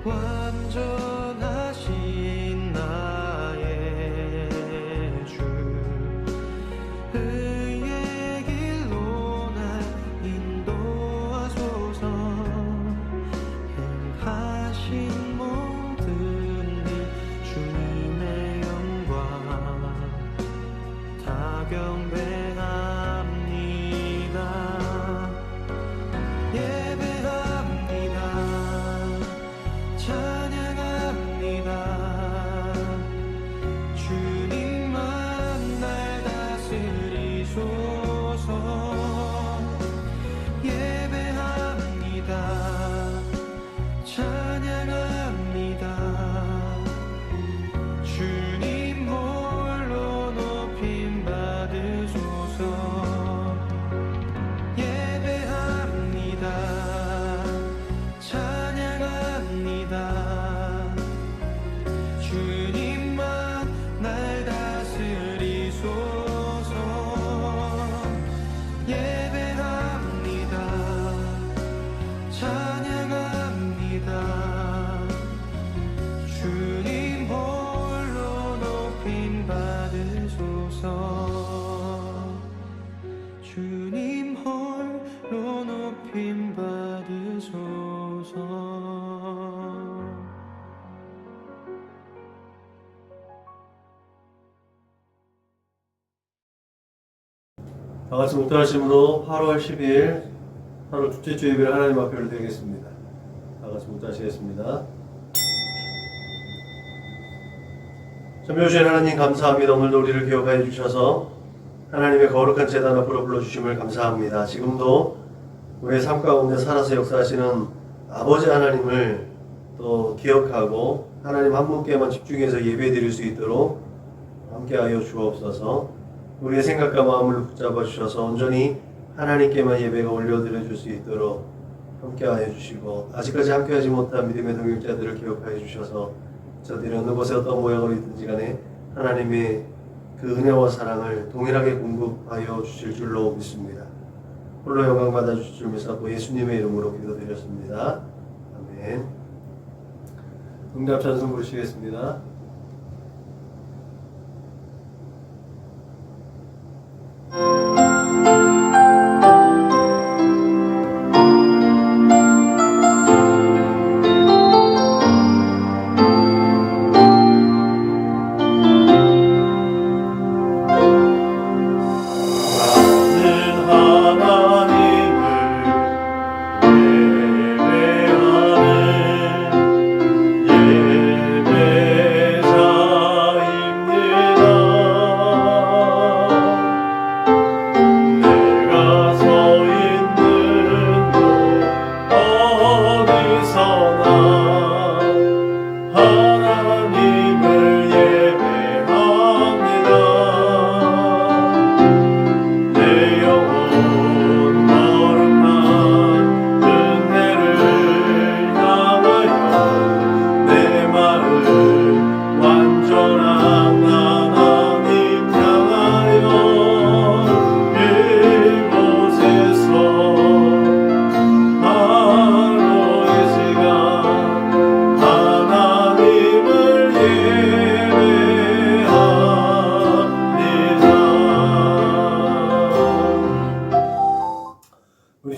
완전하신 나의 주 의의 길로 날 인도하소서. 행하신 모든 일 주님의 영광 다 경배합니다. 예배합니다. 찬양합니다. 주님만 날 다스리소서. 예배합니다. 찬양합니다. 주님 홀로 높임 받으소서. 예배합니다. 찬양합니다. 주님만 날 다스리소서. 예배합니다. 찬양합니다. 주님 홀로 높임 받으소서. 주님 홀로 높임 받으소서. 다 같이 묵도하심으로 8월 10일 8월 둘째 주 예배를 하나님 앞에 올려드리겠습니다. 다 같이 묵도하시겠습니다. 전묘주신 하나님 감사합니다. 오늘도 우리를 기억하여 주셔서 하나님의 거룩한 제단 앞으로 불러주심을 감사합니다. 지금도 우리의 삶 가운데 살아서 역사하시는 아버지 하나님을 또 기억하고 하나님 한 분께만 집중해서 예배 드릴 수 있도록 함께하여 주옵소서. 우리의 생각과 마음을 붙잡아 주셔서 온전히 하나님께만 예배가 올려드려 줄 수 있도록 함께하여 주시고, 아직까지 함께하지 못한 믿음의 동역자들을 기억하여 주셔서 저들이 어느 곳에 어떤 모양으로 있든지 간에 하나님의 그 은혜와 사랑을 동일하게 공급하여 주실 줄로 믿습니다. 홀로 영광 받아 주실 줄 믿사고 예수님의 이름으로 기도드렸습니다. 아멘. 응답 찬송 부르시겠습니다.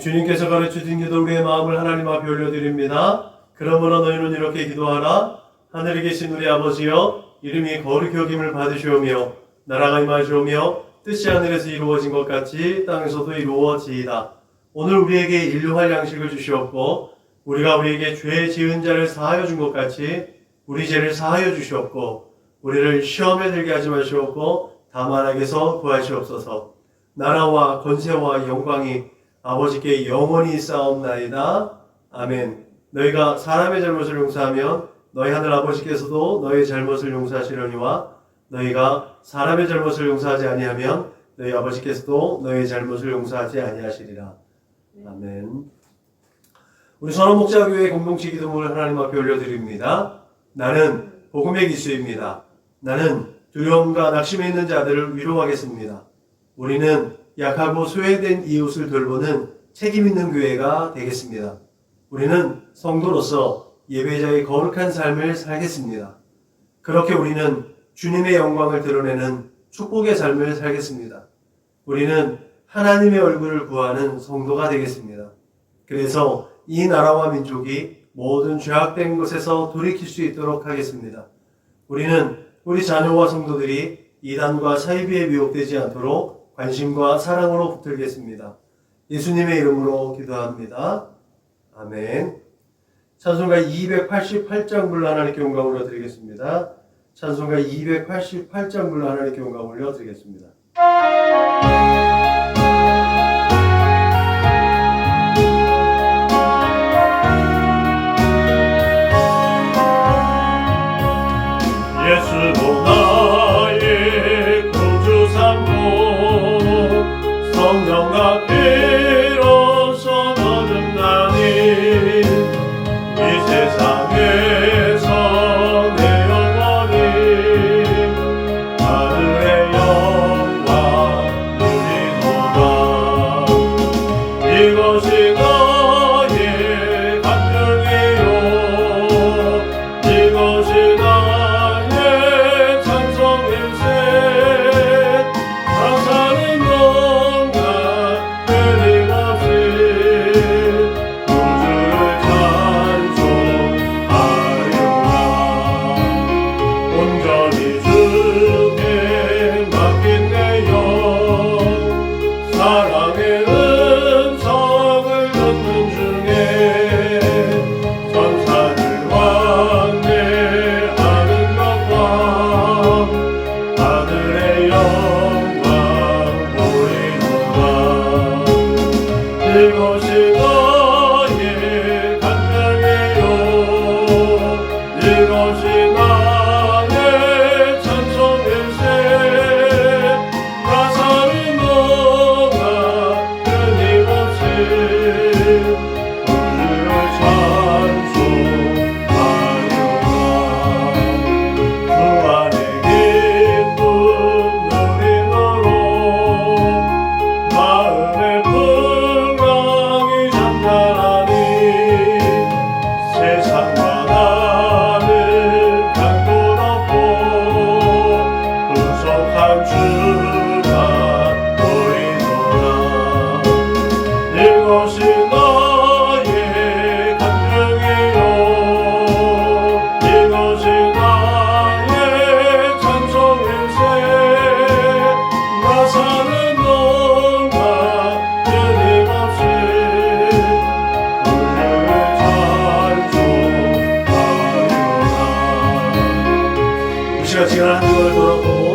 주님께서 가르쳐주신 기도 우리의 마음을 하나님 앞에 올려드립니다. 그러므로 너희는 이렇게 기도하라. 하늘에 계신 우리 아버지여, 이름이 거룩히 여김을 받으시오며 나라가 임하시오며 뜻이 하늘에서 이루어진 것 같이 땅에서도 이루어지이다. 오늘 우리에게 일용할 양식을 주시옵고 우리가 우리에게 죄 지은 자를 사하여 준 것 같이 우리 죄를 사하여 주시옵고 우리를 시험에 들게 하지 마시옵고 다만 악에서 구하시옵소서. 나라와 권세와 영광이 아버지께 영원히 쌓옵나이다. 아멘. 너희가 사람의 잘못을 용서하면 너희 하늘 아버지께서도 너희 잘못을 용서하시려니와 너희가 사람의 잘못을 용서하지 아니하면 너희 아버지께서도 너희 잘못을 용서하지 아니하시리라. 아멘. 우리 선원목자교회 공동체 기도문을 하나님 앞에 올려드립니다. 나는 복음의 기수입니다. 나는 두려움과 낙심에 있는 자들을 위로하겠습니다. 우리는 약하고 소외된 이웃을 돌보는 책임 있는 교회가 되겠습니다. 우리는 성도로서 예배자의 거룩한 삶을 살겠습니다. 그렇게 우리는 주님의 영광을 드러내는 축복의 삶을 살겠습니다. 우리는 하나님의 얼굴을 구하는 성도가 되겠습니다. 그래서 이 나라와 민족이 모든 죄악된 것에서 돌이킬 수 있도록 하겠습니다. 우리는 우리 자녀와 성도들이 이단과 사이비에 미혹되지 않도록 관심과 사랑으로 붙들겠습니다. 예수님의 이름으로 기도합니다. 아멘. 찬송가 288장 불러 하나님께 영광 올려드리겠습니다. 찬송가 288장 불러 하나님께 영광 올려드리겠습니다. 예수로 나의 구주 삼고 성령과 피로서 거듭나니 이 세상에서 내 영혼이 하늘의 영광 누리노라. 이것이 나의 간증이요 이것이 나의 찬송일세. 감사는 뭔가 끊임없이 구주를 찬송하리라. 온전히 주께 맡긴 내 영 사랑의 음성을 듣는 중에 전사들 왕래하는 것과 하늘의 영광 보이노라. 이것이 나의 간증이요 이것이 나의 찬송일세. 가사는 너가 끊임없이 구주를 찬송하리라. 주 안에 기쁨 누리노로 마음의 풍랑이 잠잠하니 세상과 나는 강도 높고 구속한 주가 보이노라. 이것이 나의 간증이요 이것이 나의 찬송일세. 나 사는 동안 끊임없이 구주를 찬송하리라. 이 시간 지난 한 주간을 돌아보고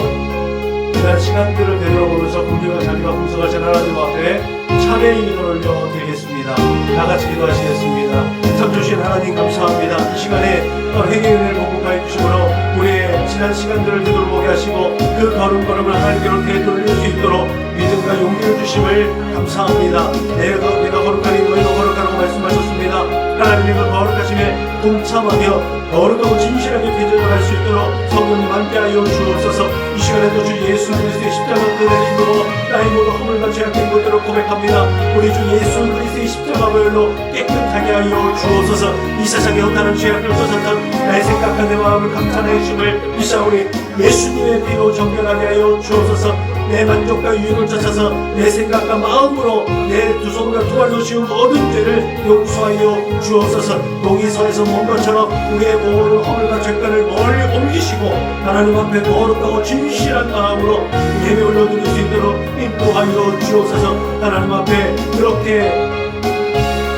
지난 시간들을 되돌아보면서 공경과 자비가 풍성하신 하나님 앞에 찬양의 기도를 올려드리겠습니다. 다같이 기도하시겠습니다. 참 주신 하나님 감사합니다. 이 시간에 행의 은혜를 공급하여 주심으로 우리의 지난 시간들을 되돌아보게 하시고 그 걸음걸음을 하나님께로 되돌릴 수 있도록 믿음과 용기를 주심을 감사합니다. 내가 거룩하니 너희도 거룩하라고 말씀하셨습니다. 하나님의 그 거룩하심에 동참하며 거룩하고 진실하게 개정을 할 수 있도록 성령님 함께하여 주옵소서. 이 시간에도 주 예수 그리스도의 십자가 그의 힘으로 나의 모든 허물과 죄악된 것들을 고백합니다. 우리 주 예수 그리스도의 십자가 보혈로 깨끗하게 하여 주옵소서. 이 세상에 헛다른 죄악을 떠났던 나의 생각과 내 마음을 감탄하여 주심을 비싸우니 예수님의 피로 정결하게 하여 주옵소서. 내 만족과 유익을 쫓아서 내 생각과 마음으로 내 두 손과 두 발로 지은 모든 죄를 용서하여 주옵소서. 동이서에서 본 것처럼 우리의 모든 허물과 죄악을 멀리 옮기시고 하나님 앞에 거룩하고 진실한 마음으로 예배 올려드릴 수 있도록 인도하여 주옵소서. 하나님 앞에 그렇게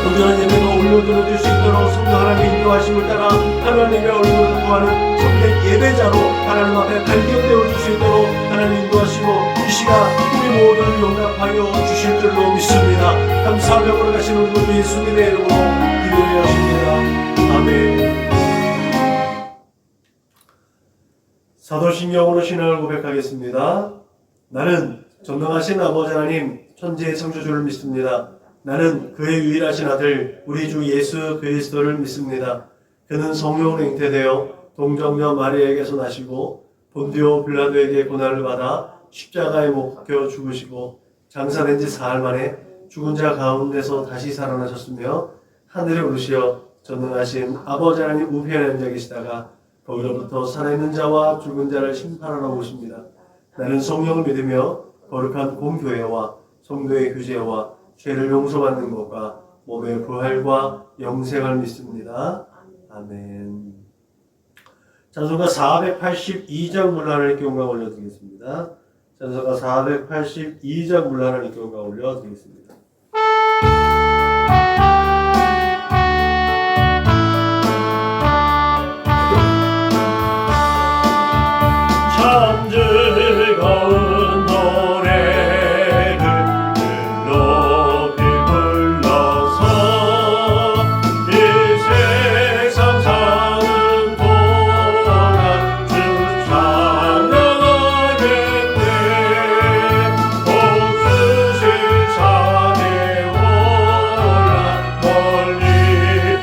온전한 예배가 올려드릴 수 있도록 성도 하나님의 인도하심을 따라 하나님의 얼굴을 구하는 참된 예배자로 하나님 앞에 발견되어 줄 수 있도록 하나님 인도하시고 이 시간 우리 모두를 용납하여 주실 줄로 믿습니다. 감사하며 걸어가시는 우리 주 예수님의 이름으로 기도하십니다. 아멘. 사도신경으로 신앙을 고백하겠습니다. 나는 전능하신 아버지 하나님 천지의 창조주를 믿습니다. 나는 그의 유일하신 아들 우리 주 예수 그리스도를 믿습니다. 그는 성령으로 잉태되어 동정녀 마리아에게서 나시고 본디오 빌라도에게 고난을 받아 십자가에 못 박혀 죽으시고 장사된 지 사흘 만에 죽은 자 가운데서 다시 살아나셨으며 하늘에 오르시어 전능하신 아버지 하나님 우편에 앉아 계시다가 거기로부터 살아있는 자와 죽은 자를 심판하러 오십니다. 나는 성령을 믿으며 거룩한 공교회와 성도의 교제와 죄를 용서받는 것과 몸의 부활과 영생을 믿습니다. 아멘. 찬송가 482장 물러 하나님께 영광 올려드리겠습니다. 찬송가 482장 물러 하나님께 영광 올려드리겠습니다. 참 즐거운 노래를 높이 불러서 이 세상 사는 동안 주 찬양하겠네. 옥수수 산에 올라 멀리 바라보니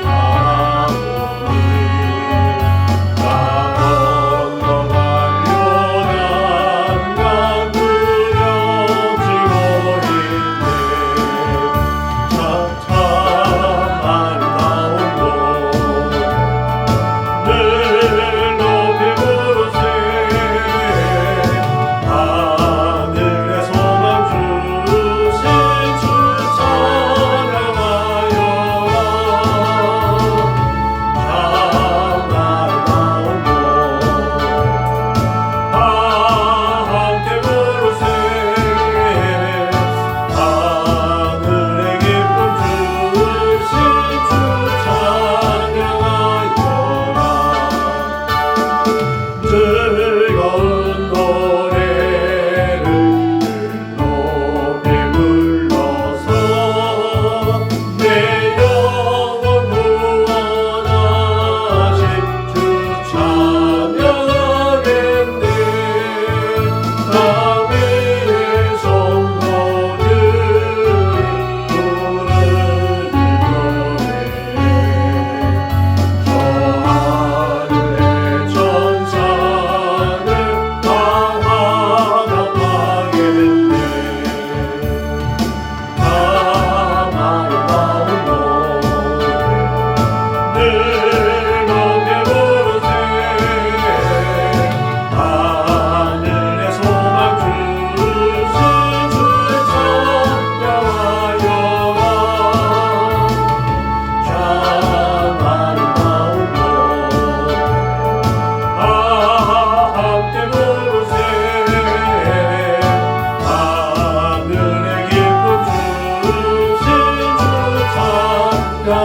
나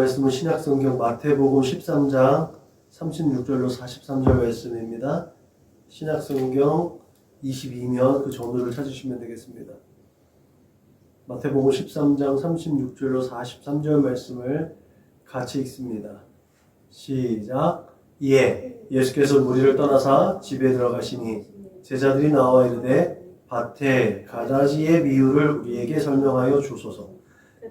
말씀은 신약성경 마태복음 13장 36절로 43절 말씀입니다. 신약성경 22면 그 전후를 찾으시면 되겠습니다. 마태복음 13장 36절로 43절 말씀을 같이 읽습니다. 시작. 이에 예수께서 무리를 떠나사 집에 들어가시니 제자들이 나와 이르되 밭에 가라지의 비유를 우리에게 설명하여 주소서.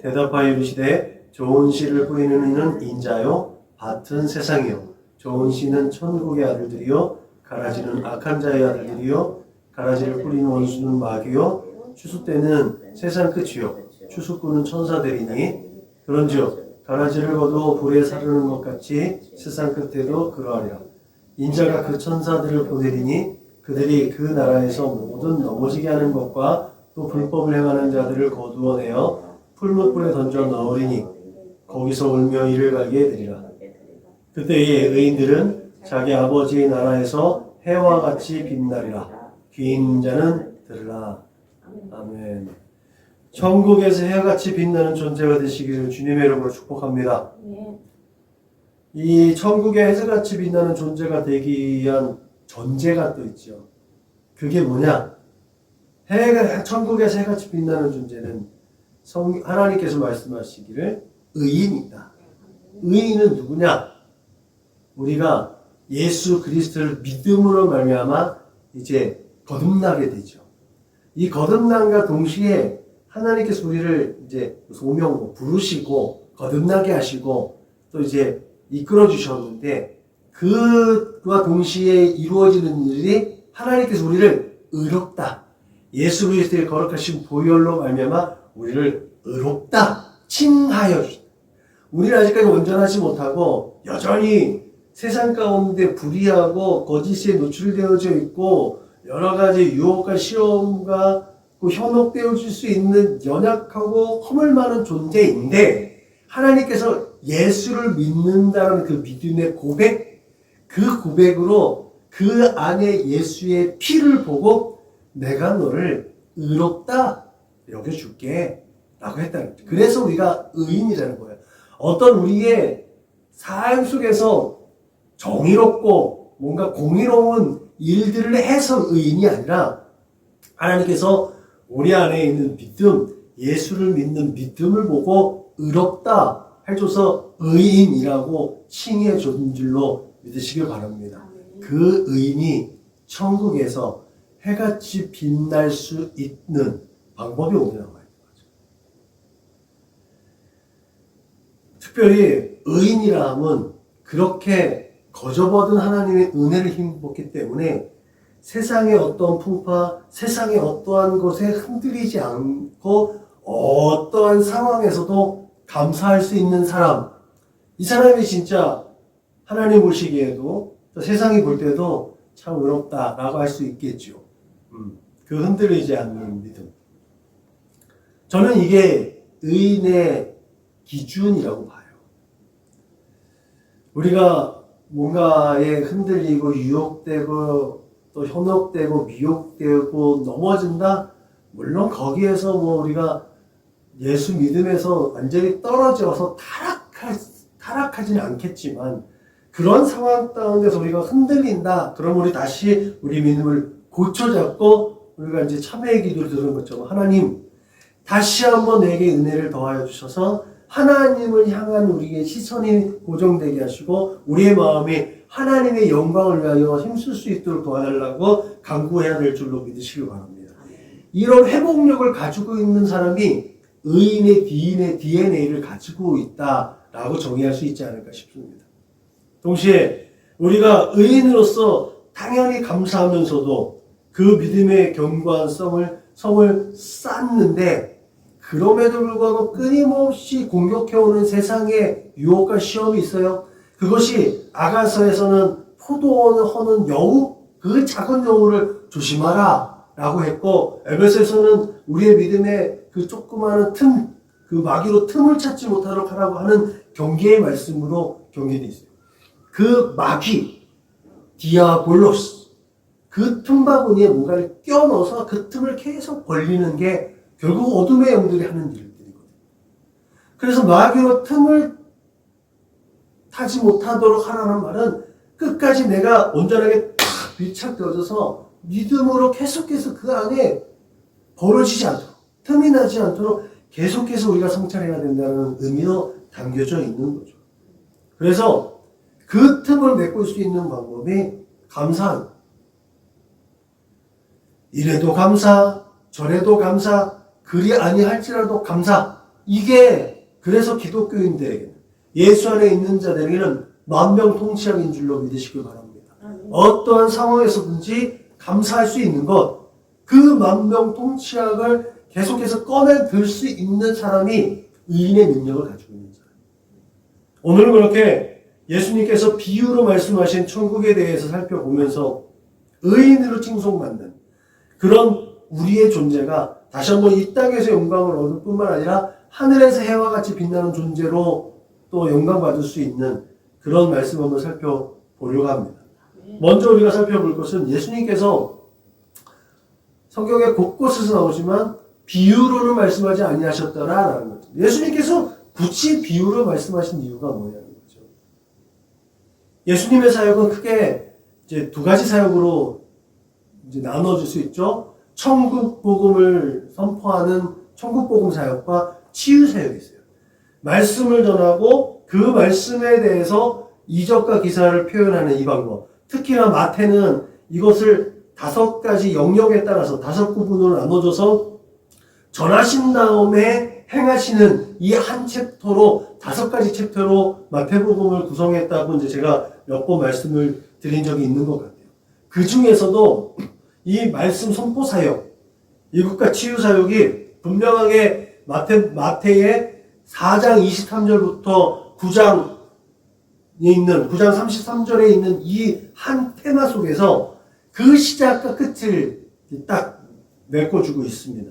대답하여 이르시되 좋은 씨를 뿌리는 이는 인자요 밭은 세상이요 좋은 씨는 천국의 아들들이요 가라지는 악한 자의 아들들이요 가라지를 뿌리는 원수는 마귀요 추수 때는 세상 끝이요 추수꾼은 천사들이니 그런즉 가라지를 거두어 불에 사르는 것 같이 세상 끝에도 그러하리라. 인자가 그 천사들을 보내리니 그들이 그 나라에서 모든 넘어지게 하는 것과 또 불법을 행하는 자들을 거두어내어 풀무불에 던져 넣으리니 거기서 울며 이를 가게 되리라. 그때의 의인들은 자기 아버지의 나라에서 해와 같이 빛나리라. 귀 있는 자는 들으라. 아멘. 천국에서 해같이 빛나는 존재가 되시기를 주님의 이름으로 축복합니다. 이 천국에 해같이 빛나는 존재가 되기 위한 전제가 또 있죠. 그게 뭐냐? 천국에서 해같이 빛나는 존재는 하나님께서 말씀하시기를 의인이다. 의인은 누구냐? 우리가 예수 그리스도를 믿음으로 말미암아 이제 거듭나게 되죠. 이 거듭남과 동시에 하나님께서 우리를 이제 소명 부르시고 거듭나게 하시고 또 이제 이끌어 주셨는데 그와 동시에 이루어지는 일이 하나님께서 우리를 의롭다. 예수 그리스도의 거룩하신 보혈로 말미암아 우리를 의롭다 칭하여 주시다. 우리는 아직까지 온전하지 못하고 여전히 세상 가운데 불의하고 거짓에 노출되어져 있고 여러 가지 유혹과 시험과 현혹되어질 수 있는 연약하고 허물 많은 존재인데 하나님께서 예수를 믿는다는 그 믿음의 고백, 그 고백으로 그 안에 예수의 피를 보고 내가 너를 의롭다 여겨줄게 라고 했다는 거죠. 그래서 우리가 의인이라는 거예요. 어떤 우리의 삶 속에서 정의롭고 뭔가 공의로운 일들을 해서 의인이 아니라 하나님께서 우리 안에 있는 믿음, 예수를 믿는 믿음을 보고 의롭다 해줘서 의인이라고 칭해 준 줄로 믿으시길 바랍니다. 그 의인이 천국에서 해같이 빛날 수 있는 방법이 오게 나와요. 특별히 의인이라 함은 그렇게 거저버든 하나님의 은혜를 힘입었기 때문에 세상의 어떤 풍파, 세상의 어떠한 것에 흔들리지 않고 어떠한 상황에서도 감사할 수 있는 사람, 이 사람이 진짜 하나님 보시기에도 또 세상이 볼 때도 참 의롭다라고 할 수 있겠죠. 그 흔들리지 않는 믿음. 저는 이게 의인의 기준이라고 봐요. 우리가 뭔가에 흔들리고 유혹되고 또 현혹되고 미혹되고 넘어진다? 물론 거기에서 우리가 예수 믿음에서 완전히 떨어져서 타락하지는 않겠지만 그런 상황 가운데서 우리가 흔들린다. 그럼 우리 다시 우리 믿음을 고쳐잡고 우리가 이제 참회의 기도를 드리는 것처럼 하나님 다시 한번 내게 은혜를 더하여 주셔서 하나님을 향한 우리의 시선이 고정되게 하시고 우리의 마음이 하나님의 영광을 위하여 힘쓸 수 있도록 도와달라고 간구해야 될 줄로 믿으시길 바랍니다. 이런 회복력을 가지고 있는 사람이 의인의 DNA를 가지고 있다라고 정의할 수 있지 않을까 싶습니다. 동시에 우리가 의인으로서 당연히 감사하면서도 그 믿음의 견고한 성을 쌓는데 그럼에도 불구하고 끊임없이 공격해오는 세상의 유혹과 시험이 있어요. 그것이 아가서에서는 포도원을 허는 여우, 그 작은 여우를 조심하라 라고 했고 에베소에서는 우리의 믿음의 그 조그마한 틈, 그 마귀로 틈을 찾지 못하도록 하라고 하는 경계의 말씀으로 경계되어 있어요. 그 마귀, 디아볼로스, 그 틈바구니에 뭔가를 껴넣어서 그 틈을 계속 벌리는 게 결국 어둠의 영들이 하는 일들이거든요. 그래서 마귀로 틈을 타지 못하도록 하라는 말은 끝까지 내가 온전하게 탁 밀착되어져서 믿음으로 계속해서 그 안에 벌어지지 않도록, 틈이 나지 않도록 계속해서 우리가 성찰해야 된다는 의미로 담겨져 있는 거죠. 그래서 그 틈을 메꿀 수 있는 방법이 감사합니다. 이래도 감사, 저래도 감사, 그리 아니할지라도 감사. 이게 그래서 기독교인들에게는 예수 안에 있는 자들에게는 만병통치약인 줄로 믿으시길 바랍니다. 어떠한 상황에서든지 감사할 수 있는 것, 그 만병통치약을 계속해서 꺼내들 수 있는 사람이 의인의 능력을 가지고 있는 사람. 오늘은 그렇게 예수님께서 비유로 말씀하신 천국에 대해서 살펴보면서 의인으로 칭송받는 그런 우리의 존재가 다시 한번 이 땅에서 영광을 얻을 뿐만 아니라 하늘에서 해와 같이 빛나는 존재로 또 영광받을 수 있는 그런 말씀을 한번 살펴보려고 합니다. 먼저 우리가 살펴볼 것은 예수님께서 성경에 곳곳에서 나오지만 비유로는 말씀하지 아니하셨더라라는 거죠. 예수님께서 굳이 비유로 말씀하신 이유가 뭐냐는 거죠. 예수님의 사역은 크게 이제 두 가지 사역으로 이제 나눠질 수 있죠. 천국 복음을 선포하는 천국 복음 사역과 치유 사역이 있어요. 말씀을 전하고 그 말씀에 대해서 이적과 기사를 표현하는 이 방법. 특히나 마태는 이것을 5가지 영역에 따라서 5구분으로 나눠줘서 전하신 다음에 행하시는 이 한 챕터로 5가지 챕터로 마태복음을 구성했다고 이제 제가 몇 번 말씀을 드린 적이 있는 것 같아요. 그 중에서도 이 말씀 선포 사역, 이국가 치유 사역이 분명하게 마태의 4장 23절부터 9장에 있는 9장 33절에 있는 이 한 테마 속에서 그 시작과 끝을 딱 메꿔주고 있습니다.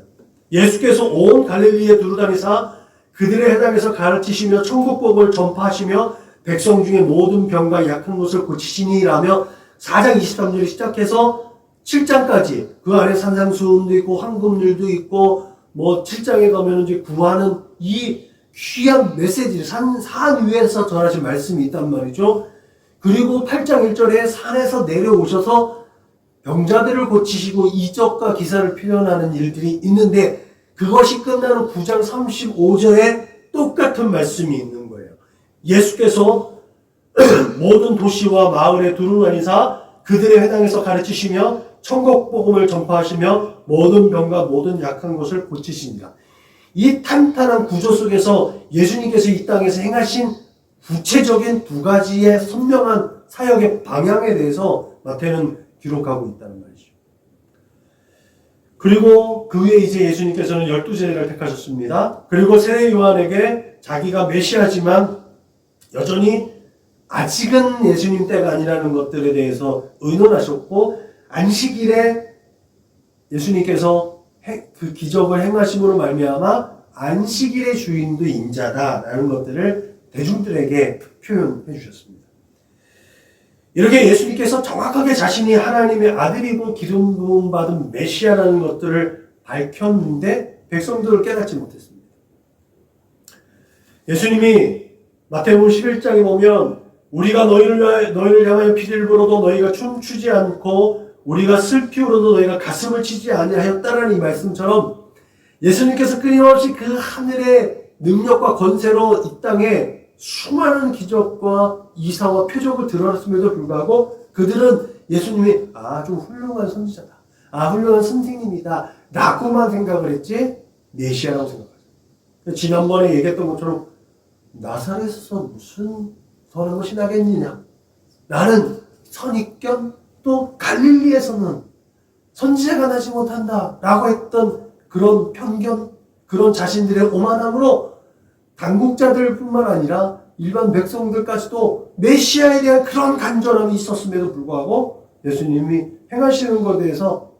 예수께서 온 갈릴리에 두루다니사 그들의 해당에서 가르치시며 천국복음을 전파하시며 백성 중에 모든 병과 약한 것을 고치시니라며 4장 23절에 시작해서 7장까지 그 안에 산상수훈도 있고 황금률도 있고 뭐 7장에 가면 이제 구하는 이 귀한 메시지를 산 위에서 전하신 말씀이 있단 말이죠. 그리고 8장 1절에 산에서 내려오셔서 병자들을 고치시고 이적과 기사를 표현하는 일들이 있는데 그것이 끝나는 9장 35절에 똑같은 말씀이 있는 거예요. 예수께서 모든 도시와 마을에 두루다니사 그들의 회당에서 가르치시며 천국 복음을 전파하시며 모든 병과 모든 약한 것을 고치시니라. 이 탄탄한 구조 속에서 예수님께서 이 땅에서 행하신 구체적인 2가지의 선명한 사역의 방향에 대해서 마태는 기록하고 있다는 말이죠. 그리고 그 후에 이제 예수님께서는 12제자를 택하셨습니다. 그리고 세례 요한에게 자기가 메시아지만 여전히 아직은 예수님 때가 아니라는 것들에 대해서 의논하셨고 안식일에 예수님께서 그 기적을 행하심으로 말미암아 안식일의 주인도 인자다라는 것들을 대중들에게 표현해 주셨습니다. 이렇게 예수님께서 정확하게 자신이 하나님의 아들이고 기름 부음 받은 메시아라는 것들을 밝혔는데 백성들을 깨닫지 못했습니다. 예수님이 마태복음 11장에 보면 우리가 너희를 향하여 피를 불어도 너희가 춤추지 않고 우리가 슬피 울어도 너희가 가슴을 치지 아니하였다라는 이 말씀처럼 예수님께서 끊임없이 그 하늘의 능력과 권세로 이 땅에 수많은 기적과 이사와 표적을 드러냈음에도 불구하고 그들은 예수님이 아주 훌륭한 선지자다. 훌륭한 선생님이다. 라고만 생각을 했지 메시아라고 생각하죠. 지난번에 얘기했던 것처럼 나사렛에서 무슨 선한 것이 나겠느냐. 나는 선입견 또 갈릴리에서는 선지자가 나지 못한다. 라고 했던 그런 편견, 그런 자신들의 오만함으로 당국자들 뿐만 아니라 일반 백성들까지도 메시아에 대한 그런 간절함이 있었음에도 불구하고 예수님이 행하시는 것에 대해서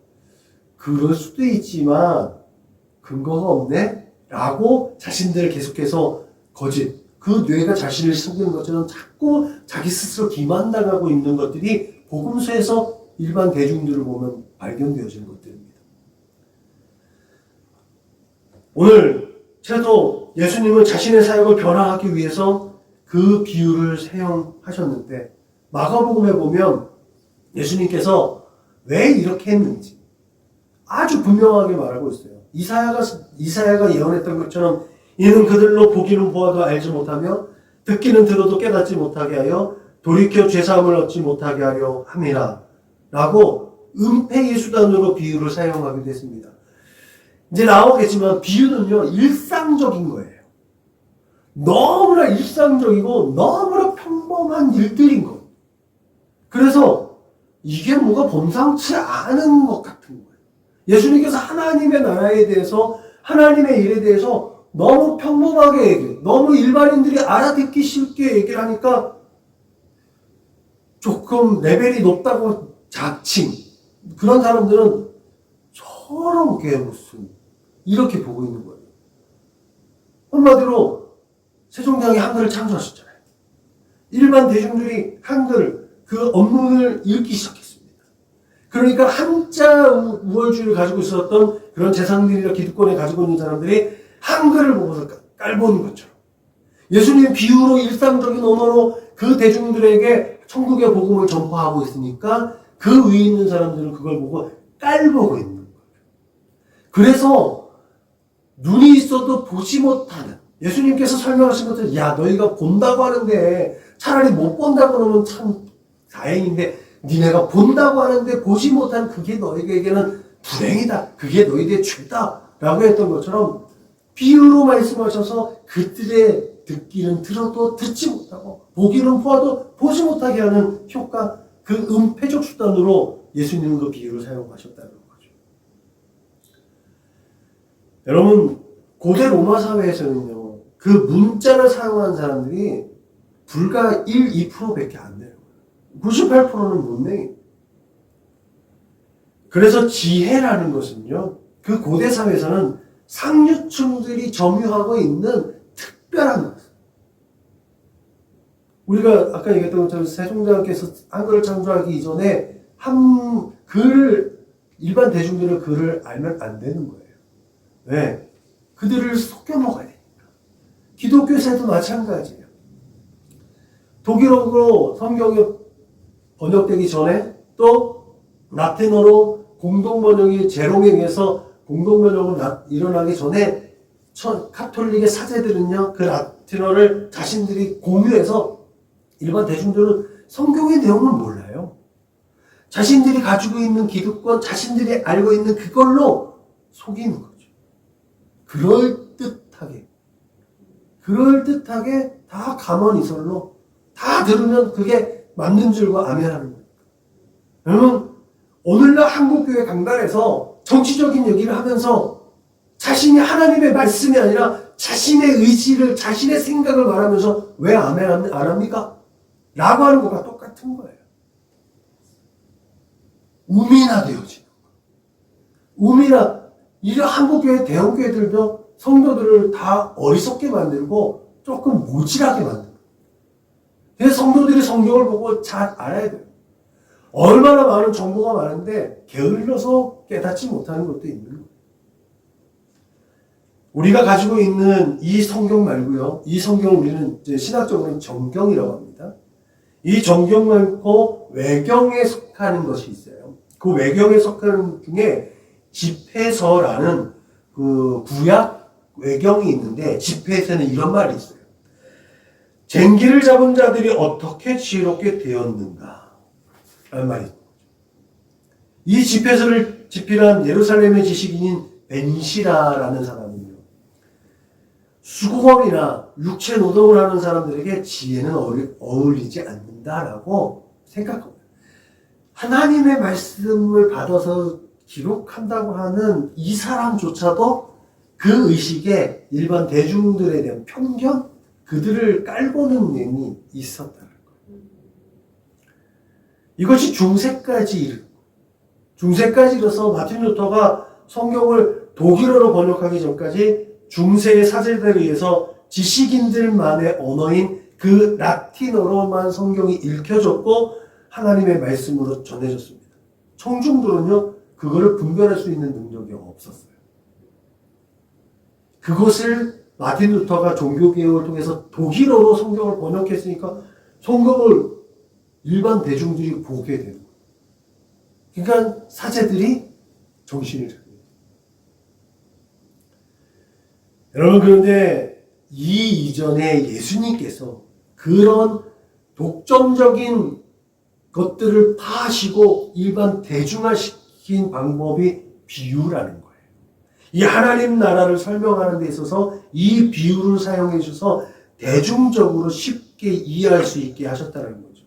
그럴 수도 있지만 근거가 없네? 라고 자신들을 계속해서 거짓, 그 뇌가 자신을 속이는 것처럼 자꾸 자기 스스로 기만당하고 있는 것들이 복음서에서 일반 대중들을 보면 발견되어지는 것들입니다. 오늘 최소 예수님은 자신의 사역을 변화하기 위해서 그 비유를 사용하셨는데 마가복음에 보면 예수님께서 왜 이렇게 했는지 아주 분명하게 말하고 있어요. 이사야가 예언했던 것처럼 이는 그들로 보기는 보아도 알지 못하며 듣기는 들어도 깨닫지 못하게 하여 돌이켜 죄사함을 얻지 못하게 하려 함이라 라고 은폐의 수단으로 비유를 사용하기도 했습니다. 이제 나오겠지만 비유는요 일상적인 거예요. 너무나 일상적이고 너무나 평범한 일들인 거예요. 그래서 이게 뭐가 범상치 않은 것 같은 거예요. 예수님께서 하나님의 나라에 대해서 하나님의 일에 대해서 너무 평범하게 얘기해. 너무 일반인들이 알아듣기 쉽게 얘기를 하니까 조금 레벨이 높다고 자칭. 그런 사람들은 저런 게 무슨 이렇게 보고 있는 거예요. 한마디로 세종대왕이 한글을 창조하셨잖아요. 일반 대중들이 한글 그 언문을 읽기 시작했습니다. 그러니까 한자 우월주의를 가지고 있었던 그런 재상들이나 기득권에 가지고 있는 사람들이 한글을 보고서 깔보는 것처럼 예수님 비유로 일상적인 언어로 그 대중들에게 천국의 복음을 전파하고 있으니까 그 위에 있는 사람들은 그걸 보고 깔보고 있는 거예요. 그래서 눈이 있어도 보지 못하는 예수님께서 설명하신 것들, 야 너희가 본다고 하는데 차라리 못 본다고 하면 참 다행인데 니네가 본다고 하는데 보지 못한 그게 너희에게는 불행이다. 그게 너희들의 죄다. 라고 했던 것처럼 비유로 말씀하셔서 그들의 듣기는 들어도 듣지 못하고 보기는 보아도 보지 못하게 하는 효과, 그 은폐적 수단으로 예수님은 그 비유를 사용하셨다는 거죠. 여러분, 고대 로마 사회에서는요, 그 문자를 사용한 사람들이 불과 1, 2%밖에 안 돼요. 98%는 문맹이에요. 그래서 지혜라는 것은요, 그 고대 사회에서는 상류층들이 점유하고 있는 특별한 것. 우리가 아까 얘기했던 것처럼 세종대왕께서 한글을 창조하기 이전에 일반 대중들은 글을 알면 안 되는 거예요. 왜? 그들을 속여 먹어야 되니까. 기독교에서도 마찬가지예요. 독일어로 성경이 번역되기 전에 또 라틴어로 공동번역이 제롬에 의해서 공동번역을 일어나기 전에 카톨릭의 사제들은요, 그 라틴어를 자신들이 공유해서 일반 대중들은 성경의 내용을 몰라요. 자신들이 가지고 있는 기득권, 자신들이 알고 있는 그걸로 속이는 거죠. 그럴듯하게 다 가만히설로 다 들으면 그게 맞는 줄과 아멘하는 거예요. 여러분, 오늘날 한국교회 강단에서 정치적인 얘기를 하면서 자신이 하나님의 말씀이 아니라 자신의 의지를, 자신의 생각을 말하면서 왜 아멘 안 합니까? 라고 하는 것과 똑같은 거예요. 우민화되어지는 거예요. 이런 한국교회 대형교회들도 성도들을 다 어리석게 만들고 조금 모질하게 만들고. 그래서 성도들이 성경을 보고 잘 알아야 돼요. 얼마나 많은 정보가 많은데 게을러서 깨닫지 못하는 것도 있는 거예요. 우리가 가지고 있는 이 성경 말고요. 이 성경을 우리는 이제 신학적으로는 정경이라고 합니다. 이 정경 말고 외경에 속하는 것이 있어요. 그 외경에 속하는 중에 집회서라는 그 구약 외경이 있는데 집회에서는 이런 말이 있어요. 쟁기를 잡은 자들이 어떻게 지혜롭게 되었는가 라는 말이 있어요. 이 집회서를 집필한 예루살렘의 지식인인 벤시라라는 사람은요, 수고업이나 육체 노동을 하는 사람들에게 지혜는 어울리지 않는다라고 생각합니다. 하나님의 말씀을 받아서 기록한다고 하는 이 사람조차도 그 의식에 일반 대중들에 대한 편견, 그들을 깔보는 면이 있었다는 거예요. 이것이 중세까지 이르러서 마틴 루터가 성경을 독일어로 번역하기 전까지 중세의 사제들에 의해서 지식인들만의 언어인 그 라틴어로만 성경이 읽혀졌고 하나님의 말씀으로 전해졌습니다. 청중들은요, 그거를 분별할 수 있는 능력이 없었어요. 그것을 마틴 루터가 종교개혁을 통해서 독일어로 성경을 번역했으니까 성경을 일반 대중들이 보게 되는 거예요. 그러니까 사제들이 정신을 차립니다. 여러분, 그런데 이 이전에 예수님께서 그런 독점적인 것들을 파시고 일반 대중화시킨 방법이 비유라는 거예요. 이 하나님 나라를 설명하는 데 있어서 이 비유를 사용해 주셔서 대중적으로 쉽게 이해할 수 있게 하셨다는 거죠.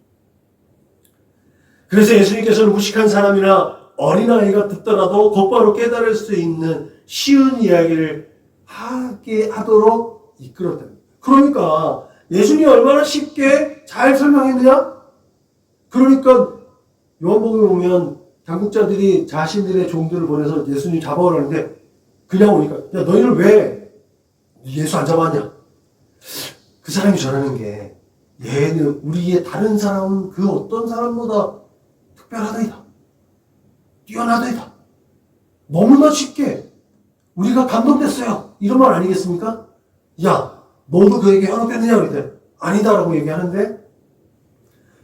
그래서 예수님께서는 무식한 사람이나 어린아이가 듣더라도 곧바로 깨달을 수 있는 쉬운 이야기를 하게 하도록 이끌었다. 그러니까 예수님이 얼마나 쉽게 잘 설명했느냐? 그러니까 요한복음에 보면 당국자들이 자신들의 종들을 보내서 예수님 잡아오라는데 그냥 오니까 야 너희를 왜 예수 안 잡았냐? 그 사람이 전하는 게 얘는 우리의 다른 사람은 그 어떤 사람보다 특별하다이다. 뛰어나다이다. 너무나 쉽게 우리가 감동됐어요. 이런 말 아니겠습니까? 야 너도 그에게 현혹했느냐 그랬더니 아니다라고 얘기하는데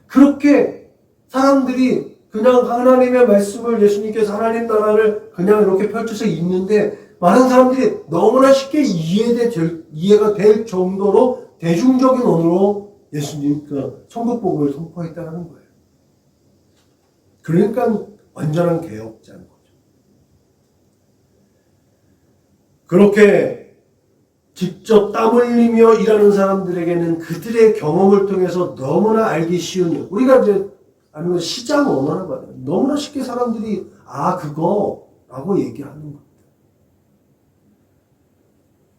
그렇게 사람들이 그냥 하나님의 말씀을 예수님께서 하나님 나라를 그냥 이렇게 펼쳐서 읽는데 많은 사람들이 너무나 쉽게 이해가 될 정도로 대중적인 언어로 예수님 그 천국 복음을 선포했다는 거예요. 그러니까 완전한 개혁자인 거죠. 그렇게 직접 땀 흘리며 일하는 사람들에게는 그들의 경험을 통해서 너무나 알기 쉬운 우리가 이제 아니면 시장 언어라고 하잖아요. 너무나 쉽게 사람들이 그거라고 얘기하는 겁니다.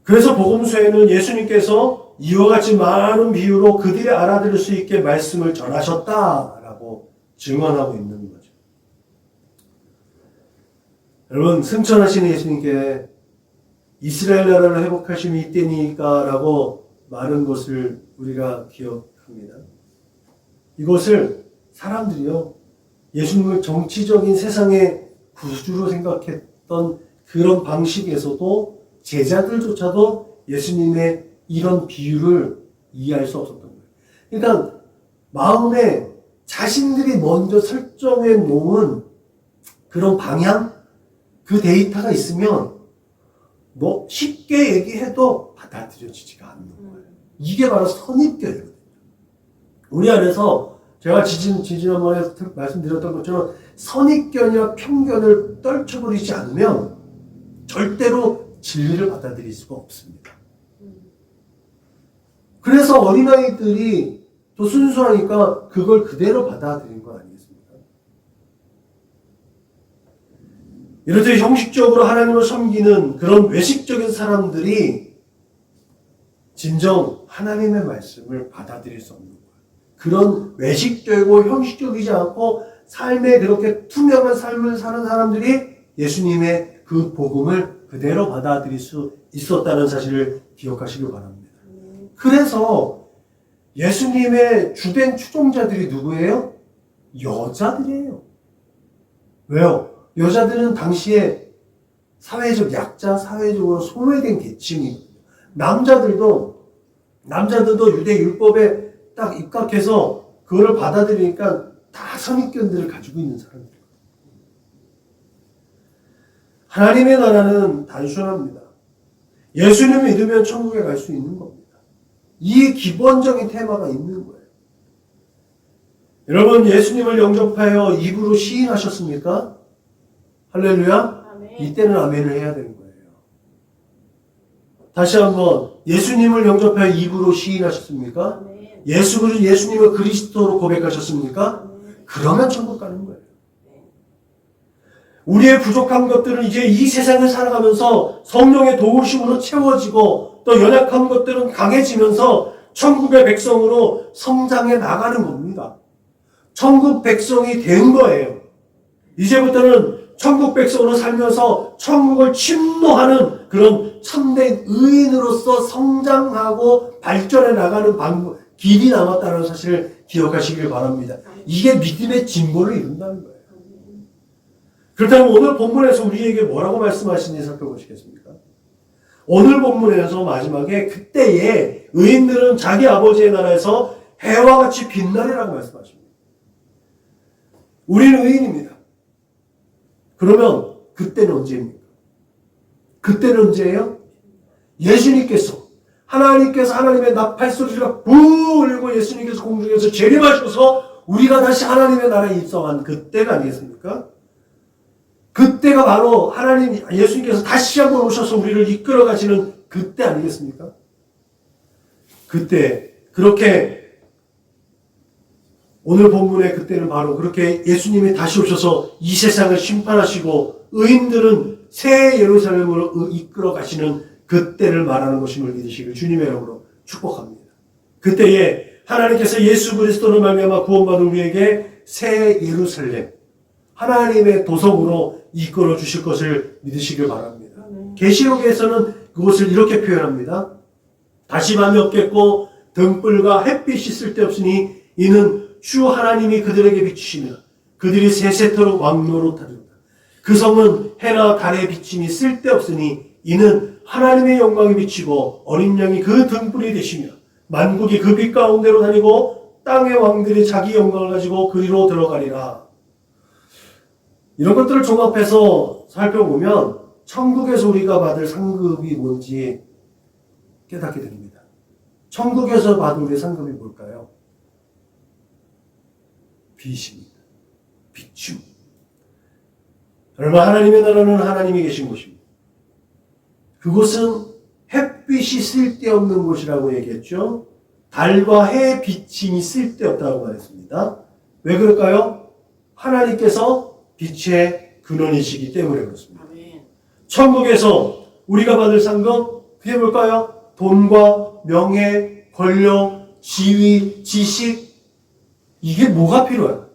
그래서 복음서에는 예수님께서 이와 같이 많은 비유로 그들이 알아들을 수 있게 말씀을 전하셨다라고 증언하고 있는 거죠. 여러분 승천하시는 예수님께 이스라엘 나라를 회복하심이 이때니까 라고 말한 것을 우리가 기억합니다. 이것을 사람들이요 예수님을 정치적인 세상의 구주로 생각했던 그런 방식에서도 제자들조차도 예수님의 이런 비유를 이해할 수 없었던 거예요. 그러니까 마음에 자신들이 먼저 설정해 놓은 그런 방향, 그 데이터가 있으면 뭐 쉽게 얘기해도 받아들여지지가 않는 거예요. 이게 바로 선입견이거든요. 우리 안에서 제가 지난번에 말씀드렸던 것처럼 선입견이나 편견을 떨쳐버리지 않으면 절대로 진리를 받아들일 수가 없습니다. 그래서 어린아이들이 또 순수하니까 그걸 그대로 받아들인 거 아니겠습니까? 이렇듯 형식적으로 하나님을 섬기는 그런 외식적인 사람들이 진정 하나님의 말씀을 받아들일 수 없는 거예요. 그런 외식되고 형식적이지 않고 삶에 그렇게 투명한 삶을 사는 사람들이 예수님의 그 복음을 그대로 받아들일 수 있었다는 사실을 기억하시길 바랍니다. 그래서 예수님의 주된 추종자들이 누구예요? 여자들이에요. 왜요? 여자들은 당시에 사회적 약자, 사회적으로 소외된 계층이거든요. 남자들도 유대 율법에 딱 입각해서 그거를 받아들이니까 다 선입견들을 가지고 있는 사람들. 하나님의 나라는 단순합니다. 예수님을 믿으면 천국에 갈 수 있는 겁니다. 이 기본적인 테마가 있는 거예요. 여러분 예수님을 영접하여 입으로 시인하셨습니까? 할렐루야? 아멘. 이때는 아멘을 해야 되는 거예요. 다시 한번 예수님을 영접하여 입으로 시인하셨습니까? 아멘. 예수님을 그리스도로 고백하셨습니까? 아멘. 그러면 천국 가는 거예요. 우리의 부족한 것들은 이제 이 세상을 살아가면서 성령의 도우심으로 채워지고 또 연약한 것들은 강해지면서 천국의 백성으로 성장해 나가는 겁니다. 천국 백성이 된 거예요. 이제부터는 천국 백성으로 살면서 천국을 침노하는 그런 참된 의인으로서 성장하고 발전해 나가는 길이 남았다는 사실을 기억하시길 바랍니다. 이게 믿음의 진보를 이룬다는 거예요. 그렇다면 오늘 본문에서 우리에게 뭐라고 말씀하시는지 살펴보시겠습니까? 오늘 본문에서 마지막에 그때에 의인들은 자기 아버지의 나라에서 해와 같이 빛나리라고 말씀하십니다. 우리는 의인입니다. 그러면 그때는 언제입니까? 그때는 언제예요? 예수님께서 하나님의 나팔소리가 불고 예수님께서 공중에서 재림하셔서 우리가 다시 하나님의 나라에 입성한 그때가 아니겠습니까? 그때가 바로 예수님께서 다시 한번 오셔서 우리를 이끌어 가시는 그때 아니겠습니까? 그때, 그렇게, 오늘 본문의 그때는 바로 그렇게 예수님이 다시 오셔서 이 세상을 심판하시고 의인들은 새 예루살렘으로 이끌어 가시는 그때를 말하는 것임을 믿으시길 주님의 이름으로 축복합니다. 그때에 하나님께서 예수 그리스도로 말미암아 구원받은 우리에게 새 예루살렘, 하나님의 도성으로 이끌어 주실 것을 믿으시길 바랍니다. 계시록에서는 그것을 이렇게 표현합니다. 다시 밤이 없겠고 등불과 햇빛이 쓸데없으니 이는 주 하나님이 그들에게 비추시며 그들이 세세토록 왕노릇하리로다. 그 성은 해나 달의 비침이 쓸데없으니 이는 하나님의 영광이 비치고 어린 양이 그 등불이 되시며 만국이 그 빛 가운데로 다니고 땅의 왕들이 자기 영광을 가지고 그리로 들어가리라. 이런 것들을 종합해서 살펴보면 천국에서 우리가 받을 상급이 뭔지 깨닫게 됩니다. 천국에서 받을 우리의 상급이 뭘까요? 빛입니다. 비춤. 얼마 하나님의 나라는 하나님이 계신 곳입니다. 그곳은 햇빛이 쓸데없는 곳이라고 얘기했죠. 달과 해의 비침이 쓸데없다고 말했습니다. 왜 그럴까요? 하나님께서 빛의 근원이시기 때문에 그렇습니다. 천국에서 우리가 받을 상급, 그게 뭘까요? 돈과 명예, 권력, 지위, 지식, 이게 뭐가 필요해요?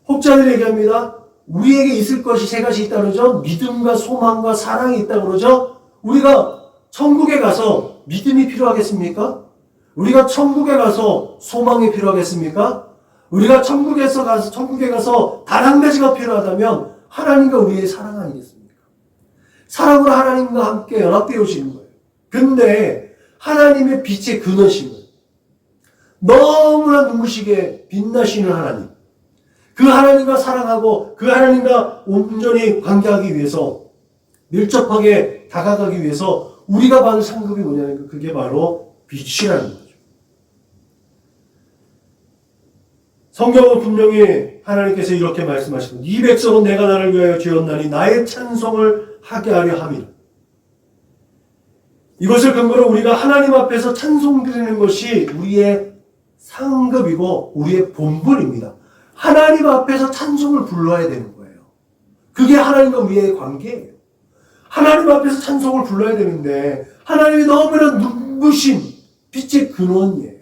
혹자들이 얘기합니다. 우리에게 있을 것이 세 가지 있다 그러죠. 믿음과 소망과 사랑이 있다 그러죠. 우리가 천국에 가서 믿음이 필요하겠습니까? 우리가 천국에 가서 소망이 필요하겠습니까? 우리가 천국에 가서 단 한 가지가 필요하다면 하나님과 우리의 사랑 아니겠습니까? 사랑으로 하나님과 함께 연합되어 오시는 거예요. 근데 하나님의 빛의 근원심은 너무나 눈부시게 빛나시는 하나님, 그 하나님과 사랑하고 그 하나님과 온전히 관계하기 위해서, 밀접하게 다가가기 위해서 우리가 받은 상급이 뭐냐면 그게 바로 빛이라는 거죠. 성경은 분명히 하나님께서 이렇게 말씀하십니다. 이 백성은 내가 나를 위하여 지었나니 나의 찬송을 하게 하려 함이라. 이것을 근거로 우리가 하나님 앞에서 찬송 드리는 것이 우리의 상급이고 우리의 본분입니다. 하나님 앞에서 찬송을 불러야 되는 거예요. 그게 하나님과 우리의 관계예요. 하나님 앞에서 찬송을 불러야 되는데 하나님이 너무나 눈부신 빛의 근원이에요.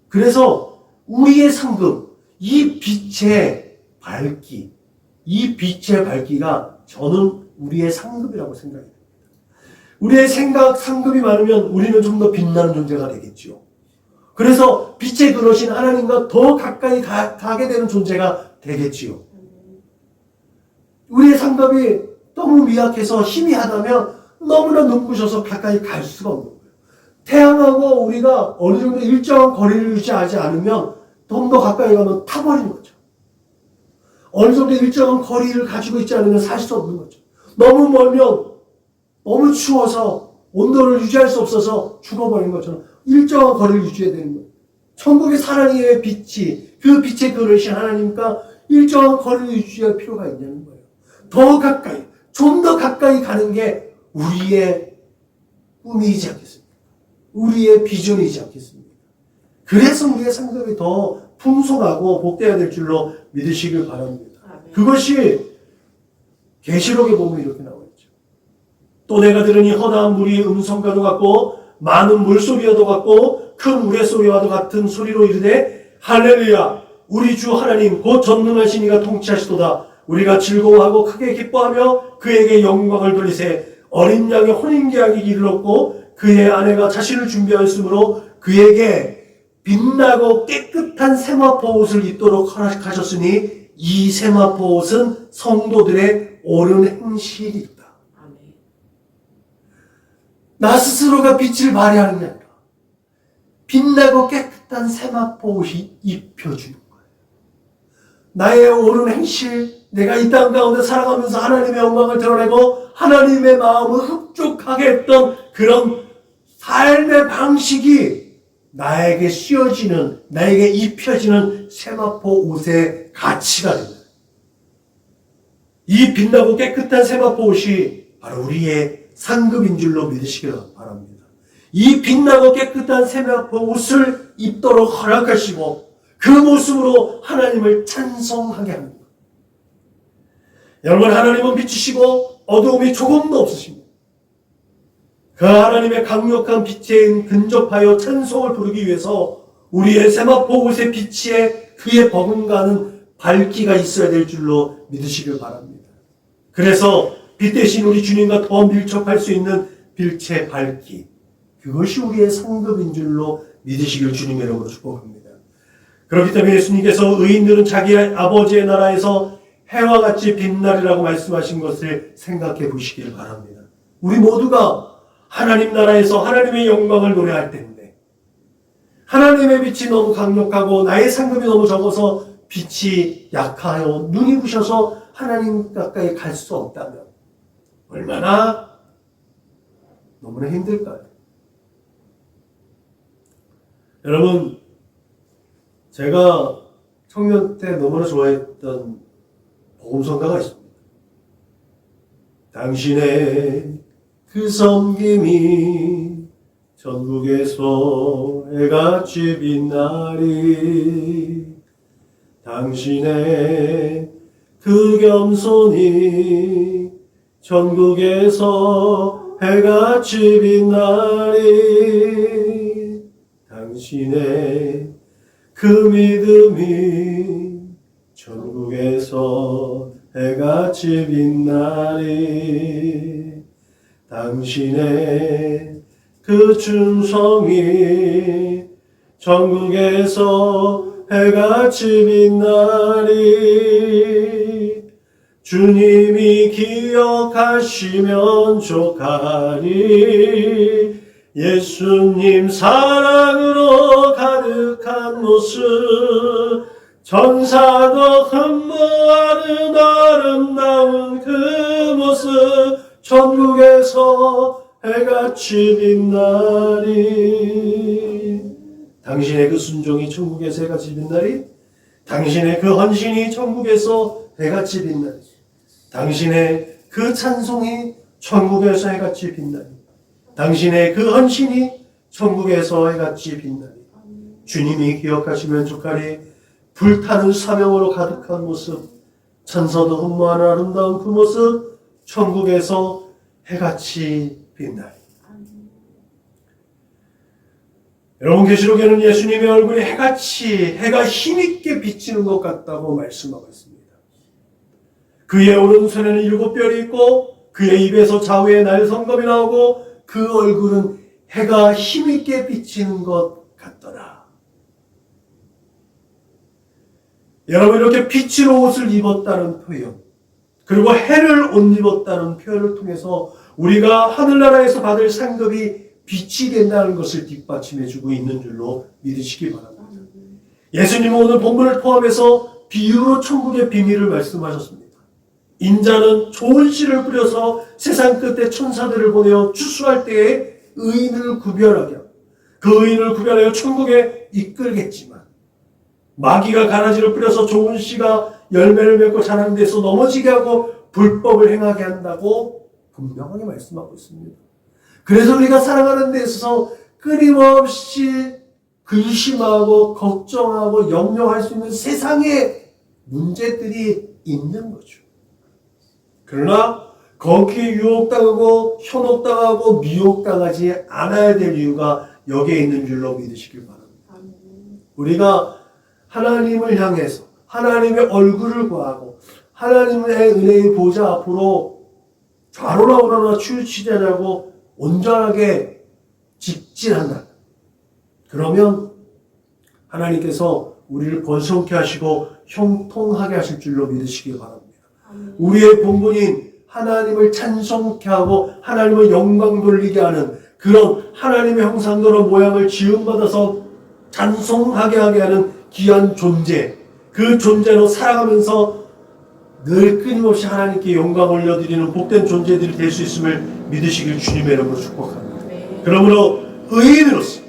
그래서 우리의 상급, 이 빛의 밝기, 이 빛의 밝기가 저는 우리의 상급이라고 생각합니다. 우리의 상급이 많으면 우리는 좀 더 빛나는 존재가 되겠죠. 그래서 빛의 근원이신 하나님과 더 가까이 가게 되는 존재가 되겠지요. 우리의 상급이 너무 미약해서 희미하다면 너무나 눈부셔서 가까이 갈 수가 없는 거예요. 태양하고 우리가 어느 정도 일정한 거리를 유지하지 않으면 좀 더 가까이 가면 타버리는 거죠. 어느 정도 일정한 거리를 가지고 있지 않으면 살 수 없는 거죠. 너무 멀면 너무 추워서 온도를 유지할 수 없어서 죽어버리는 것처럼 일정한 거리를 유지해야 되는 거예요. 천국의 하나님의 빛이, 그 빛의 그릇이 하나님과 일정한 거리를 유지할 필요가 있냐는 거예요. 더 가까이, 좀 더 가까이 가는 게 우리의 꿈이지 않겠습니까? 우리의 비전이지 않겠습니까? 그래서 우리의 상급이 더 풍성하고 복되어야 될 줄로 믿으시길 바랍니다. 그것이 계시록에 보면 이렇게 나와 있죠. 또 내가 들으니 허다한 물이 음성과도 같고 많은 물소리와도 같고 큰 우레소리와도 같은 소리로 이르되 할렐루야 우리 주 하나님 곧 전능하신 이가 통치하시도다. 우리가 즐거워하고 크게 기뻐하며 그에게 영광을 돌리세. 어린 양의 혼인계약이 이르렀고 그의 아내가 자신을 준비하였으므로 그에게 빛나고 깨끗한 세마포 옷을 입도록 허락하셨으니 이 세마포 옷은 성도들의 옳은 행실이다. 나 스스로가 빛을 발휘하는 게 아니라 빛나고 깨끗한 세마포 옷이 입혀주는 거예요. 나의 옳은 행실, 내가 이 땅 가운데 살아가면서 하나님의 영광을 드러내고 하나님의 마음을 흡족하게 했던 그런 삶의 방식이 나에게 씌워지는, 나에게 입혀지는 세마포 옷의 가치가 됩니다. 이 빛나고 깨끗한 세마포 옷이 바로 우리의 상급인 줄로 믿으시길 바랍니다. 이 빛나고 깨끗한 세마포 옷을 입도록 허락하시고 그 모습으로 하나님을 찬송하게 합니다. 여러분, 하나님은 빛이시고 어두움이 조금도 없으십니다. 그 하나님의 강력한 빛에 근접하여 찬송을 부르기 위해서 우리의 세마포 옷의 빛에 그의 버금가는 밝기가 있어야 될 줄로 믿으시길 바랍니다. 그래서 빛 대신 우리 주님과 더 밀접할 수 있는 빛의 밝기, 그것이 우리의 상급인 줄로 믿으시길 주님의 이름으로 축복합니다. 그렇기 때문에 예수님께서 의인들은 자기 아버지의 나라에서 해와 같이 빛나리라고 말씀하신 것을 생각해 보시길 바랍니다. 우리 모두가 하나님 나라에서 하나님의 영광을 노래할 때인데 하나님의 빛이 너무 강력하고 나의 상급이 너무 적어서 빛이 약하여 눈이 부셔서 하나님 가까이 갈 수 없다면 얼마나 너무나 힘들까요? 여러분, 제가 청년 때 너무나 좋아했던 복음성가가 있습니다. 당신의 그 섬김이 전국에서 해같이 빛나리, 당신의 그 겸손이 전국에서 해같이 빛나리, 당신의 그 믿음이 전국에서 해같이 빛나리, 당신의 그 충성이 전국에서 해같이 빛나리, 주님이 기억하시면 족하리, 예수님 사랑으로 가득한 모습, 천사도 흠모하는 아름다운 그 모습, 전국에서 해같이 빛나리, 당신의 그 순종이 천국에서 해같이 빛나리, 당신의 그 헌신이 천국에서 해같이 빛나리, 당신의 그 찬송이 천국에서 해같이 빛나리, 당신의 그 헌신이 천국에서 해같이 빛나리, 주님이 기억하시면 족하리, 불타는 사명으로 가득한 모습, 천사도 흠모하는 아름다운 그 모습, 천국에서 해같이 빛나리. 여러분, 계시록에는 예수님의 얼굴이 해가 힘있게 비치는 것 같다고 말씀하고 있습니다. 그의 오른손에는 7별이 있고 그의 입에서 좌우에 날성검이 나오고 그 얼굴은 해가 힘있게 비치는 것 같더라. 여러분, 이렇게 빛으로 옷을 입었다는 표현, 그리고 해를 옷 입었다는 표현을 통해서 우리가 하늘나라에서 받을 상급이 빛이 된다는 것을 뒷받침해주고 있는 줄로 믿으시기 바랍니다. 예수님은 오늘 본문을 포함해서 비유로 천국의 비밀을 말씀하셨습니다. 인자는 좋은 씨를 뿌려서 세상 끝에 천사들을 보내어 추수할 때에 의인을 구별하게 하고 그 의인을 구별하여 천국에 이끌겠지만, 마귀가 가라지를 뿌려서 좋은 씨가 열매를 맺고 자라는 데서 넘어지게 하고 불법을 행하게 한다고 분명하게 말씀하고 있습니다. 그래서 우리가 살아가는 데 있어서 끊임없이 근심하고 걱정하고 염려할 수 있는 세상의 문제들이 있는 거죠. 그러나 거기에 유혹당하고 현혹당하고 미혹당하지 않아야 될 이유가 여기에 있는 줄로 믿으시길 바랍니다. 우리가 하나님을 향해서 하나님의 얼굴을 구하고 하나님의 은혜의 보좌 앞으로 좌로나 우로나 치우치자라고 온전하게 직진한다. 그러면 하나님께서 우리를 번성케 하시고 형통하게 하실 줄로 믿으시기 바랍니다. 우리의 본분인 하나님을 찬송케 하고 하나님을 영광 돌리게 하는 그런 하나님의 형상대로 모양을 지음받아서 찬송하게 하게 하는 귀한 존재, 그 존재로 살아가면서 늘 끊임없이 하나님께 영광 올려드리는 복된 존재들이 될 수 있음을 믿으시길 주님의 이름으로 축복합니다. 그러므로 의인으로서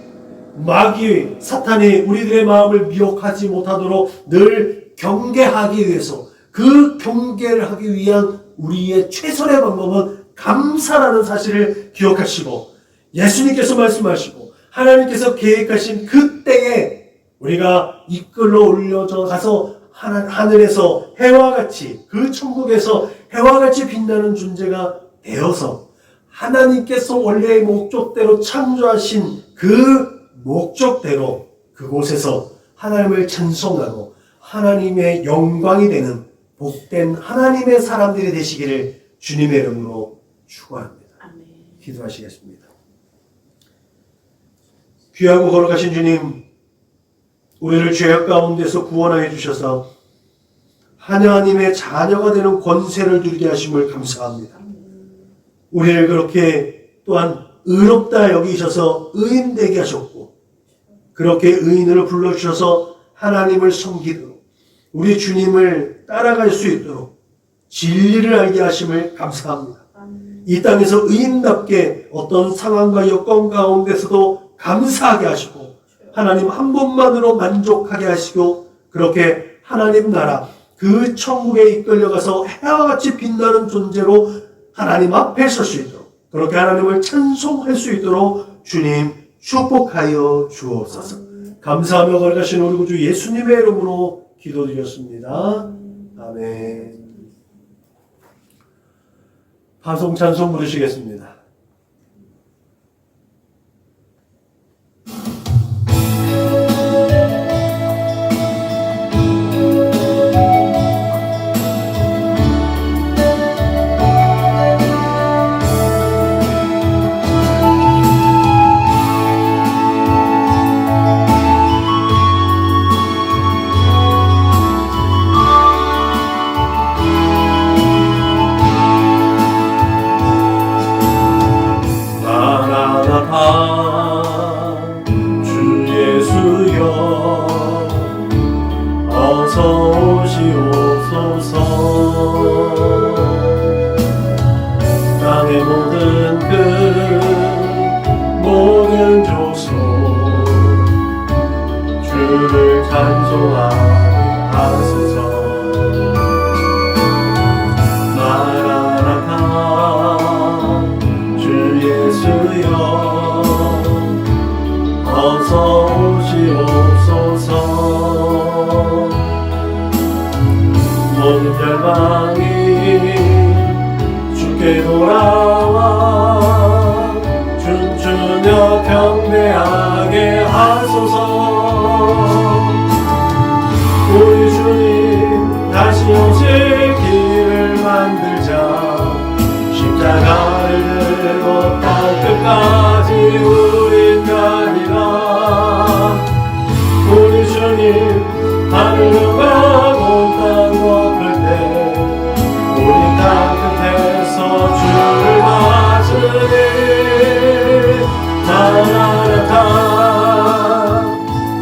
마귀, 사탄이 우리들의 마음을 미혹하지 못하도록 늘 경계하기 위해서, 그 경계를 하기 위한 우리의 최선의 방법은 감사라는 사실을 기억하시고, 예수님께서 말씀하시고 하나님께서 계획하신 그 때에 우리가 이끌러 올려져 가서 하늘에서 해와 같이, 그 천국에서 해와 같이 빛나는 존재가 되어서 하나님께서 원래의 목적대로 창조하신 그 목적대로 그곳에서 하나님을 찬송하고 하나님의 영광이 되는 복된 하나님의 사람들이 되시기를 주님의 이름으로 축원합니다. 기도하시겠습니다. 귀하고 거룩하신 주님, 우리를 죄악 가운데서 구원하여 주셔서 하나님의 자녀가 되는 권세를 누리게 하심을 감사합니다. 우리를 그렇게 또한 의롭다 여기셔서 의인 되게 하셨고, 그렇게 의인으로 불러주셔서 하나님을 섬기도록 우리 주님을 따라갈 수 있도록 진리를 알게 하심을 감사합니다. 이 땅에서 의인답게 어떤 상황과 여건 가운데서도 감사하게 하시고 하나님 한 분만으로 만족하게 하시고, 그렇게 하나님 나라 그 천국에 이끌려가서 해와 같이 빛나는 존재로 하나님 앞에 설 수 있도록, 그렇게 하나님을 찬송할 수 있도록 주님 축복하여 주옵소서. 감사하며 거룩하신 우리 구주 예수님의 이름으로 기도드렸습니다. 아멘. 파송 찬송 부르시겠습니다. 주 예수여 어서 오시옵소서. 땅의 모든 모든 족속 주를 찬송하게 하소서. 어서 오시옵소서. 모든 열방이 주께 돌아와 춤추며 경배하게 하소서. 우리 주님 다시 오실 길을 만들자. 십자가를 들고 땅 끝까지 우린 가리라. 우리 주님 하늘로 가고 땅 덮을 때 우리 땅 끝에서 주를 맞으니 마라나타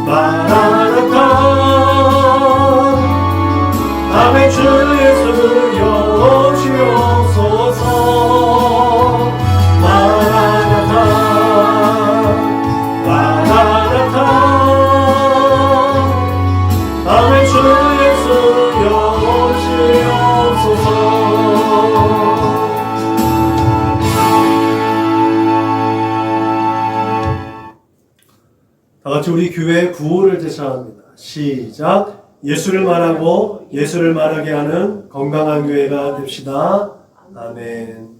마라나타. 아멘. 주 예수여 오시옵소서. 마라나타 마라나타. 아멘. 주 예수여 오시옵소서. 다같이 우리 교회의 구호를 제창합니다. 시작. 예수를 말하고 예수를 말하게 하는 건강한 교회가 됩시다. 아멘.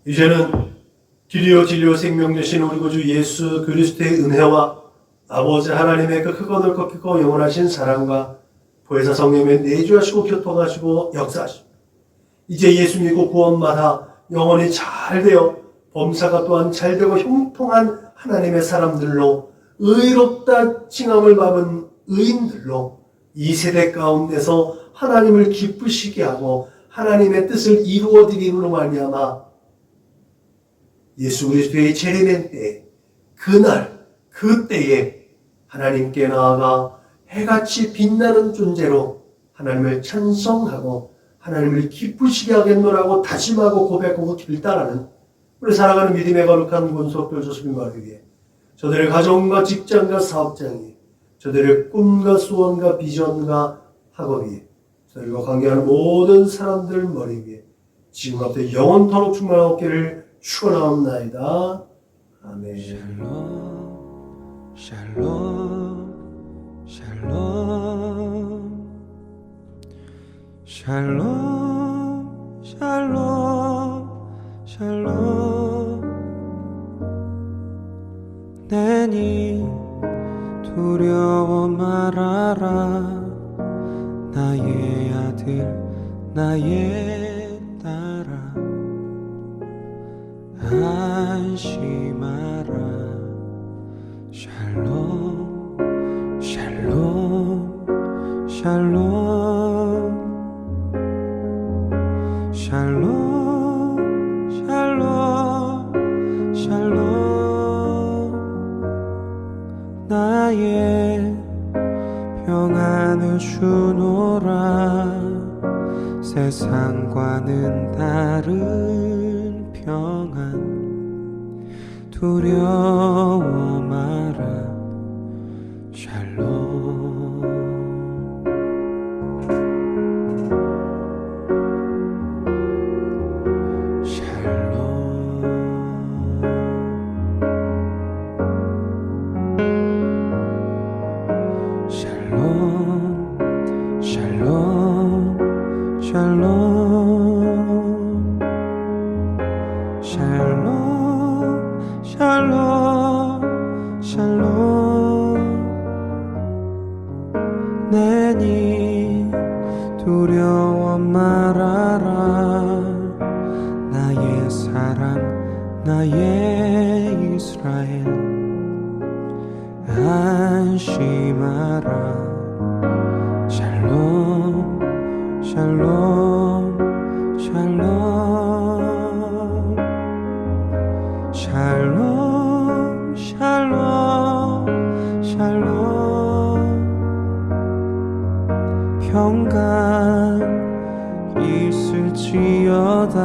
이제는 길이요 진리요 생명 되신 우리 구주 예수 그리스도의 은혜와 아버지 하나님의 그 크고 넓고 깊고 영원하신 사랑과 보혜사 성령의 내주하시고 교통하시고 역사하시고 이제 예수 믿고 구원받아 영원히 잘되어 범사가 또한 잘되고 형통한 하나님의 사람들로 의롭다 칭함을 받은 의인들로 이 세대 가운데서 하나님을 기쁘시게 하고 하나님의 뜻을 이루어드림으로 말미암아 예수 그리스도의 재림의 때 그날 그때에 하나님께 나아가 해같이 빛나는 존재로 하나님을 찬송하고 하나님을 기쁘시게 하겠노라고 다짐하고 고백하고 길따라는 우리 살아가는 믿음의 거룩한 권속들 조수님을 위해 저들의 가정과 직장과 사업장이 저들의 꿈과 소원과 비전과 학업이 저들과 관계하는 모든 사람들 머리 위에 지금 앞에 영원토록 충만하기를 축원하옵나이다. 아멘. 샬롬 샬롬 샬롬 샬롬 샬롬 내니 두려워 말아라. 나의 아들 나의 딸아 안심하라. 샬롬 샬롬 샬롬 샬롬 샬롬 샬롬. 나의 평안을 주노라. 세상과는 다른 평안 두려워 마라. 샬롬 샬롬 샬롬 샬롬 샬롬 샬롬 샬롬. 내니 두려워 말아라. 나의 사람 나의 이스라엘 안심하라. 샬롬 샬롬 샬롬 샬롬 샬롬 샬롬. 평강 있을지어다.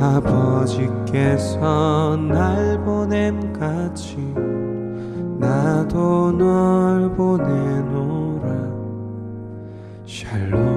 아버지께서 날 보냄같이 나도 널 보내노라. 샬롬